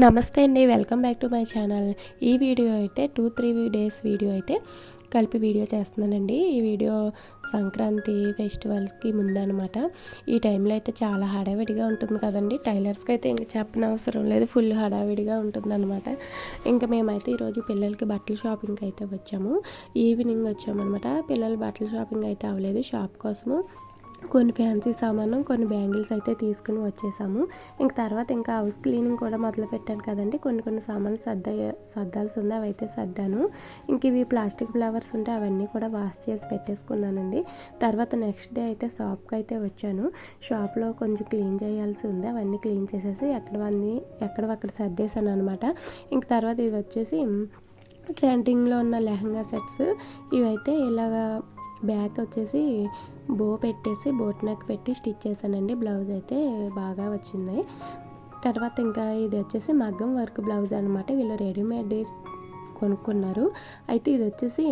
నమస్తే అండి, welcome back to my channel. ఈ వీడియో అయితే 2-3 డేస్ వీడియో అయితే కలిపి వీడియో చేస్తున్నానండి. ఈ వీడియో సంక్రాంతి ఫెస్టివల్కి ముందనమాట. ఈ టైంలో అయితే చాలా హడావిడిగా ఉంటుంది కదండి. టైలర్స్కి అయితే ఇంక చెప్పనవసరం లేదు, ఫుల్ హడావిడిగా ఉంటుందన్నమాట. ఇంకా మేమైతే ఈరోజు పిల్లలకి బట్టల షాపింగ్కి అయితే వచ్చాము. ఈవినింగ్ వచ్చామన్నమాట. పిల్లల బట్టల షాపింగ్ అయితే అవ్వలేదు. షాప్ కోసము కొన్ని ఫ్యాన్సీ సామాను, కొన్ని బ్యాంగిల్స్ అయితే తీసుకుని వచ్చేసాము. ఇంక తర్వాత ఇంకా హౌస్ క్లీనింగ్ కూడా మొదలు పెట్టాను కదండి. కొన్ని సామాన్లు సర్దాల్సి ఉంది, అవి అయితే సర్దాను. ఇంక ఇవి ప్లాస్టిక్ ఫ్లవర్స్ ఉంటే అవన్నీ కూడా వాష్ చేసి పెట్టేసుకున్నానండి. తర్వాత నెక్స్ట్ డే అయితే షాప్కి అయితే వచ్చాను. షాప్లో కొంచెం క్లీన్ చేయాల్సి ఉంది, అవన్నీ క్లీన్ చేసేసి ఎక్కడవక్కడ సర్దేశాను అనమాట. ఇంక తర్వాత ఇది వచ్చేసి ట్రెండింగ్లో ఉన్న లెహంగా సెట్స్. ఇవైతే ఇలాగా బ్యాక్ వచ్చేసి బో పెట్టేసి బోట్ నెక్ పెట్టి స్టిచ్ చేశానండి. బ్లౌజ్ అయితే బాగా వచ్చింది. తర్వాత ఇంకా ఇది వచ్చేసి మగ్గం వర్క్ బ్లౌజ్ అనమాట. వీళ్ళు రెడీమేడ్ కొనుక్కున్నారు. అయితే ఇది వచ్చేసి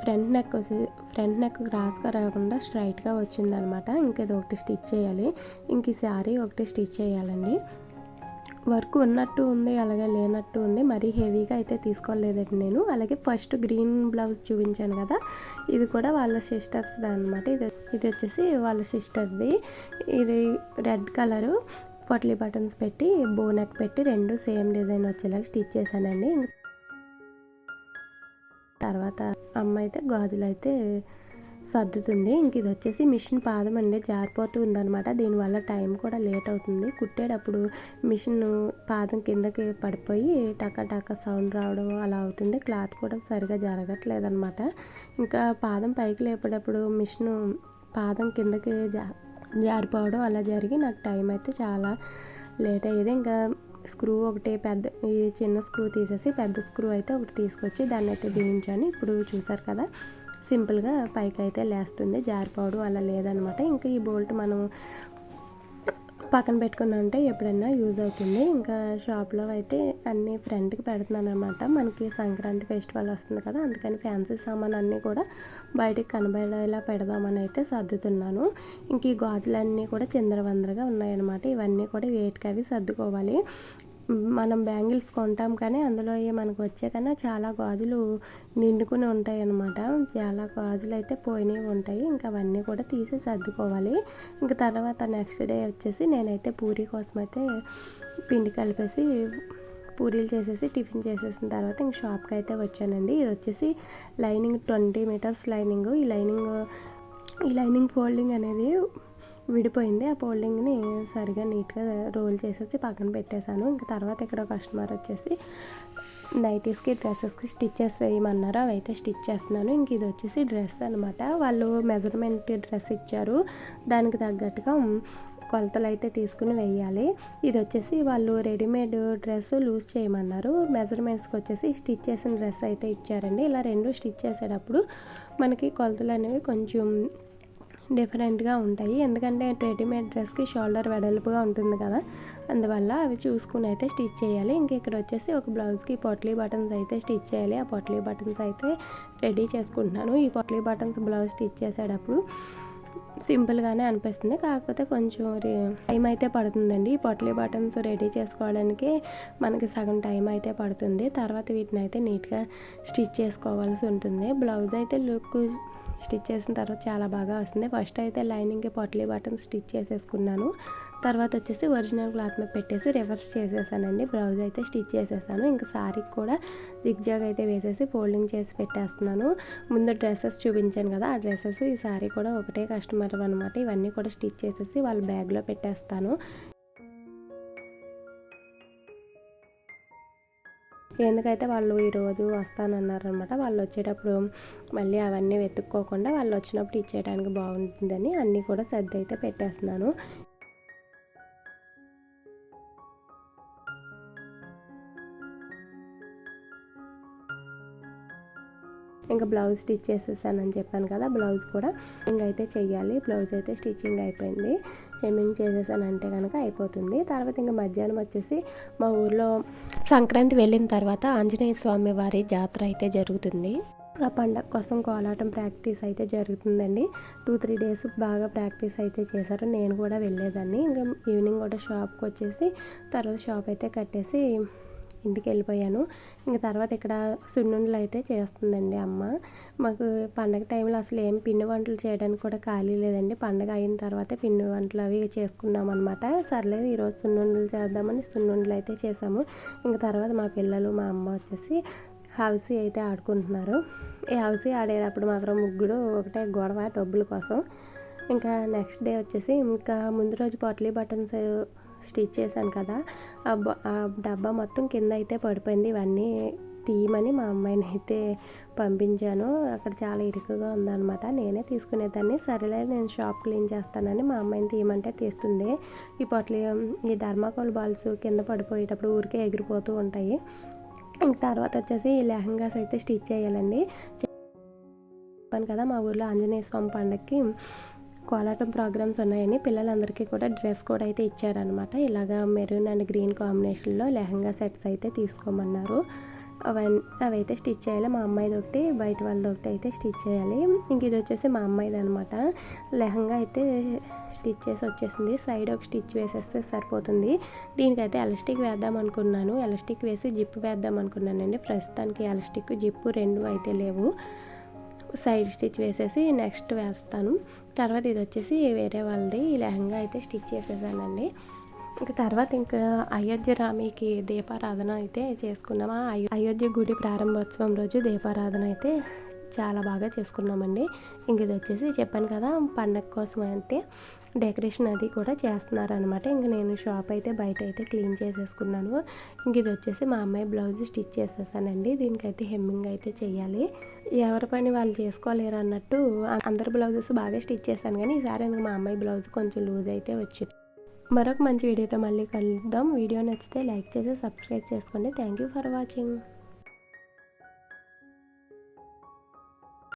ఫ్రంట్ నెక్ క్రాస్గా రాకుండా స్ట్రైట్గా వచ్చిందనమాట. ఇంక ఇది ఒకటి స్టిచ్ చేయాలి. ఇంక ఈ శారీ ఒకటి స్టిచ్ చేయాలండి. వర్క్ ఉన్నట్టు ఉంది, అలాగే లేనట్టు ఉంది. మరీ హెవీగా అయితే తీసుకోలేదండి నేను. అలాగే ఫస్ట్ గ్రీన్ బ్లౌజ్ చూపించాను కదా, ఇది కూడా వాళ్ళ సిస్టర్స్ది అనమాట. ఇది వచ్చేసి వాళ్ళ సిస్టర్ది. ఇది రెడ్ కలరు పొట్లీ బటన్స్ పెట్టి బోనెక్ పెట్టి రెండు సేమ్ డిజైన్ వచ్చేలాగా స్టిచ్ చేశానండి. తర్వాత అమ్మ అయితే గాజులు అయితే సర్దుతుంది. ఇంక ఇది వచ్చేసి మిషన్ పాదం అండి, జారిపోతూ ఉందనమాట. దీనివల్ల టైం కూడా లేట్ అవుతుంది. కుట్టేటప్పుడు మిషన్ పాదం కిందకి పడిపోయి టక సౌండ్ రావడం అలా అవుతుంది. క్లాత్ కూడా సరిగా జరగట్లేదనమాట. ఇంకా పాదం పైకి లేపేటప్పుడు మిషన్ పాదం కిందకి జారిపోవడం అలా జరిగి నాకు టైం అయితే చాలా లేట్ అయ్యేది. ఇంకా స్క్రూ ఒకటి ఈ చిన్న స్క్రూ తీసేసి పెద్ద స్క్రూ అయితే ఒకటి తీసుకొచ్చి దాన్ని అయితే బిగించాను. ఇప్పుడు చూసారు కదా, సింపుల్గా పైకి అయితే లేస్తుంది, జారిపోవడం అలా లేదనమాట. ఇంకా ఈ బోల్ట్ మనం పక్కన పెట్టుకున్నా అంటే ఎప్పుడైనా యూజ్ అవుతుంది. ఇంకా షాప్లో అయితే అన్నీ ఫ్రంట్కి పెడుతున్నాను అనమాట. మనకి సంక్రాంతి ఫెస్టివల్ వస్తుంది కదా, అందుకని ఫ్యాన్సీ సామాన్ అన్నీ కూడా బయటికి కనబడేలా పెడదామని అయితే సర్దుతున్నాను. ఇంక ఈ గాజులన్నీ కూడా చిందరవందరగా ఉన్నాయన్నమాట. ఇవన్నీ కూడా వెయిట్కి అవి సర్దుకోవాలి. మనం బ్యాంగిల్స్ కొంటాం కానీ అందులో మనకు వచ్చే కన్నా చాలా గాజులు నిండుకుని ఉంటాయి అన్నమాట. చాలా గాజులు అయితే పోయినవి ఉంటాయి. ఇంకా అవన్నీ కూడా తీసి సర్దుకోవాలి. ఇంకా తర్వాత నెక్స్ట్ డే వచ్చేసి నేనైతే పూరీ కోసం అయితే పిండి కలిపేసి పూరీలు చేసేసి టిఫిన్ చేసేసిన తర్వాత ఇంక షాప్కి అయితే వచ్చానండి. ఇది వచ్చేసి లైనింగ్ 20 మీటర్స్ లైనింగ్. ఈ లైనింగ్ ఫోల్డింగ్ అనేది విడిపోయింది. ఆ ఫోల్డింగ్ని సరిగా నీట్గా రోల్ చేసేసి పక్కన పెట్టేశాను. ఇంకా తర్వాత ఇక్కడ కస్టమర్ వచ్చేసి నైటీస్కి డ్రెస్సెస్కి స్టిచ్చెస్ వేయమన్నారు, అవి అయితే స్టిచ్ చేస్తున్నాను. ఇంక ఇది వచ్చేసి డ్రెస్ అనమాట. వాళ్ళు మెజర్మెంట్ డ్రెస్ ఇచ్చారు, దానికి తగ్గట్టుగా కొలతలు అయితే తీసుకుని వేయాలి. ఇది వచ్చేసి వాళ్ళు రెడీమేడ్ డ్రెస్ లూజ్ చేయమన్నారు. మెజర్మెంట్స్కి వచ్చేసి స్టిచ్ చేసిన డ్రెస్ అయితే ఇచ్చారండి. ఇలా రెండు స్టిచ్ చేసేటప్పుడు మనకి కొలతలు అనేవి కొంచెం డిఫరెంట్గా ఉంటాయి. ఎందుకంటే రెడీమేడ్ డ్రెస్కి షోల్డర్ వెడల్పుగా ఉంటుంది కదా, అందువల్ల అవి చూసుకుని అయితే స్టిచ్ చేయాలి. ఇంక ఇక్కడ వచ్చేసి ఒక బ్లౌజ్కి పొట్లీ బటన్స్ అయితే స్టిచ్ చేయాలి. ఆ పొట్లీ బటన్స్ అయితే రెడీ చేసుకుంటున్నాను. ఈ పొట్లీ బటన్స్ బ్లౌజ్ స్టిచ్ చేసేటప్పుడు సింపుల్గానే అనిపిస్తుంది, కాకపోతే కొంచెం టైం అయితే పడుతుందండి. ఈ పొట్లీ బటన్స్ రెడీ చేసుకోవడానికి మనకి సగం టైం అయితే పడుతుంది. తర్వాత వీటిని అయితే నీట్గా స్టిచ్ చేసుకోవాల్సి ఉంటుంది. బ్లౌజ్ అయితే లుక్ స్టిచ్ చేసిన తర్వాత చాలా బాగా వస్తుంది. ఫస్ట్ అయితే లైనింగ్కి పొట్లీ బటన్స్ స్టిచ్ చేసేసుకున్నాను. తర్వాత వచ్చేసి ఒరిజినల్ క్లాత్ మీద పెట్టేసి రివర్స్ చేసేసానండి. బ్లౌజ్ అయితే స్టిచ్ చేసేసాను. ఇంకా శారీకి కూడా జిగ్జాగ్ అయితే వేసేసి ఫోల్డింగ్ చేసి పెట్టేస్తున్నాను. ముందు డ్రెస్సెస్ చూపించాను కదా, ఆ డ్రెస్సెస్ ఈ శారీ కూడా ఒకటే కస్టమర్ అనమాట. ఇవన్నీ కూడా స్టిచ్ చేసేసి వాళ్ళ బ్యాగ్లో పెట్టేస్తాను. ఎందుకైతే వాళ్ళు ఈరోజు వస్తానన్నారనమాట. వాళ్ళు వచ్చేటప్పుడు మళ్ళీ అవన్నీ వెతుక్కోకుండా వాళ్ళు వచ్చినప్పుడు ఇచ్చేయడానికి బాగుంటుందని అన్నీ కూడా సర్ది అయితే పెట్టేస్తున్నాను. ఇంకా బ్లౌజ్ స్టిచ్ చేసేసానని చెప్పాను కదా, బ్లౌజ్ కూడా అయితే చెయ్యాలి. బ్లౌజ్ అయితే స్టిచ్చింగ్ అయిపోయింది. హెమ్మింగ్ చేసేసానంటే కనుక అయిపోతుంది. తర్వాత ఇంకా మధ్యాహ్నం వచ్చేసి మా ఊర్లో సంక్రాంతి వెళ్ళిన తర్వాత ఆంజనేయ స్వామి వారి జాతర అయితే జరుగుతుంది. ఆ పండగ కోసం కోలాటం ప్రాక్టీస్ అయితే జరుగుతుందండి. 2-3 డేస్ బాగా ప్రాక్టీస్ అయితే చేశారు. నేను కూడా వెళ్ళేదాన్ని. ఇంకా ఈవినింగ్ కూడా షాప్కి వచ్చేసి తర్వాత షాప్ అయితే కట్టేసి ఇంటికి వెళ్ళిపోయాను. ఇంక తర్వాత ఇక్కడ సున్నుండలు అయితే చేస్తుందండి అమ్మ. మాకు పండగ టైంలో అసలు ఏం పిండి వంటలు చేయడానికి కూడా ఖాళీ లేదండి. పండగ అయిన తర్వాత పిండి వంటలు అవి చేసుకున్నాం అనమాట. సర్లేదు ఈరోజు సున్నుండలు చేద్దామని సున్నుండలు అయితే చేసాము. ఇంక తర్వాత మా పిల్లలు మా అమ్మ వచ్చేసి హౌసీ అయితే ఆడుకుంటున్నారు. ఈ హౌసీ ఆడేటప్పుడు మాత్రం ముగ్గురు ఒకటే గొడవ డబ్బుల కోసం. ఇంకా నెక్స్ట్ డే వచ్చేసి ఇంకా ముందు రోజు పొట్లీ బటన్స్ స్టిచ్ చేశాను కదా, ఆ డబ్బా మొత్తం కింద అయితే పడిపోయింది. ఇవన్నీ తీయమని మా అమ్మాయిని అయితే పంపించాను. అక్కడ చాలా ఇరుకుగా ఉందన్నమాట. నేనే తీసుకునేదాన్ని. సరేలే నేను షాప్ క్లీన్ చేస్తానని మా అమ్మాయిని తీయమంటే తీస్తుంది. ఈ పొట్లీ ఈ థర్మాకోల్ బాల్స్ కింద పడిపోయేటప్పుడు ఊరికే ఎగిరిపోతూ ఉంటాయి. ఇంక తర్వాత వచ్చేసి ఈ లెహంగాస్ అయితే స్టిచ్ చేయాలండి. చెప్పాను కదా మా ఊర్లో ఆంజనేయ స్వామి పండగకి కోలాటం ప్రోగ్రామ్స్ ఉన్నాయని పిల్లలందరికీ కూడా డ్రెస్ కోడ్ అయితే ఇచ్చారనమాట. ఇలాగా మెరూన్ అండ్ గ్రీన్ కాంబినేషన్లో లెహంగా సెట్స్ అయితే తీసుకోమన్నారు. అవైతే స్టిచ్ చేయాలి. మా అమ్మాయిది ఒకటి బయట వాళ్ళది ఒకటి అయితే స్టిచ్ చేయాలి. ఇంక ఇది వచ్చేసి మా అమ్మాయిది అనమాట. లెహంగా అయితే స్టిచ్ చేసి వచ్చేసింది. సైడ్ ఒక స్టిచ్ వేసేస్తే సరిపోతుంది. దీనికైతే ఎలాస్టిక్ వేద్దాం అనుకున్నాను. ఎలాస్టిక్ వేసి జిప్ వేద్దాం అనుకున్నానండి. ప్రస్తుతానికి ఎలాస్టిక్ జిప్పు రెండు అయితే లేవు. సైడ్ స్టిచ్ వేసేసి నెక్స్ట్ వేస్తాను. తర్వాత ఇది వచ్చేసి వేరే వాళ్ళది ఈ లెహంగా అయితే స్టిచ్ చేసేసానండి. ఇంకా తర్వాత ఇంకా అయోధ్య రామికి దీపారాధన అయితే చేసుకున్నాము. అయోధ్య గుడి ప్రారంభోత్సవం రోజు దీపారాధన అయితే చాలా బాగా చేసుకున్నామండి. ఇంక ఇది వచ్చేసి చెప్పాను కదా పండగ కోసం అయితే డెకరేషన్ అది కూడా చేస్తున్నారనమాట. ఇంక నేను షాప్ అయితే బయట అయితే క్లీన్ చేసేసుకున్నాను. ఇంక ఇది వచ్చేసి మా అమ్మాయి బ్లౌజ్ స్టిచ్ చేసేసానండి. దీనికైతే హెమ్మింగ్ అయితే చేయాలి. ఎవరి పని వాళ్ళు చేసుకోలేరు అన్నట్టు అందరు బ్లౌజెస్ బాగా స్టిచ్ చేశాను, కానీ ఈసారి ఎందుకు మా అమ్మాయి బ్లౌజ్ కొంచెం లూజ్ అయితే వచ్చింది. మరొక మంచి వీడియోతో మళ్ళీ కలుద్దాం. వీడియో నచ్చితే లైక్ చేసి సబ్స్క్రైబ్ చేసుకోండి. Thank you for watching.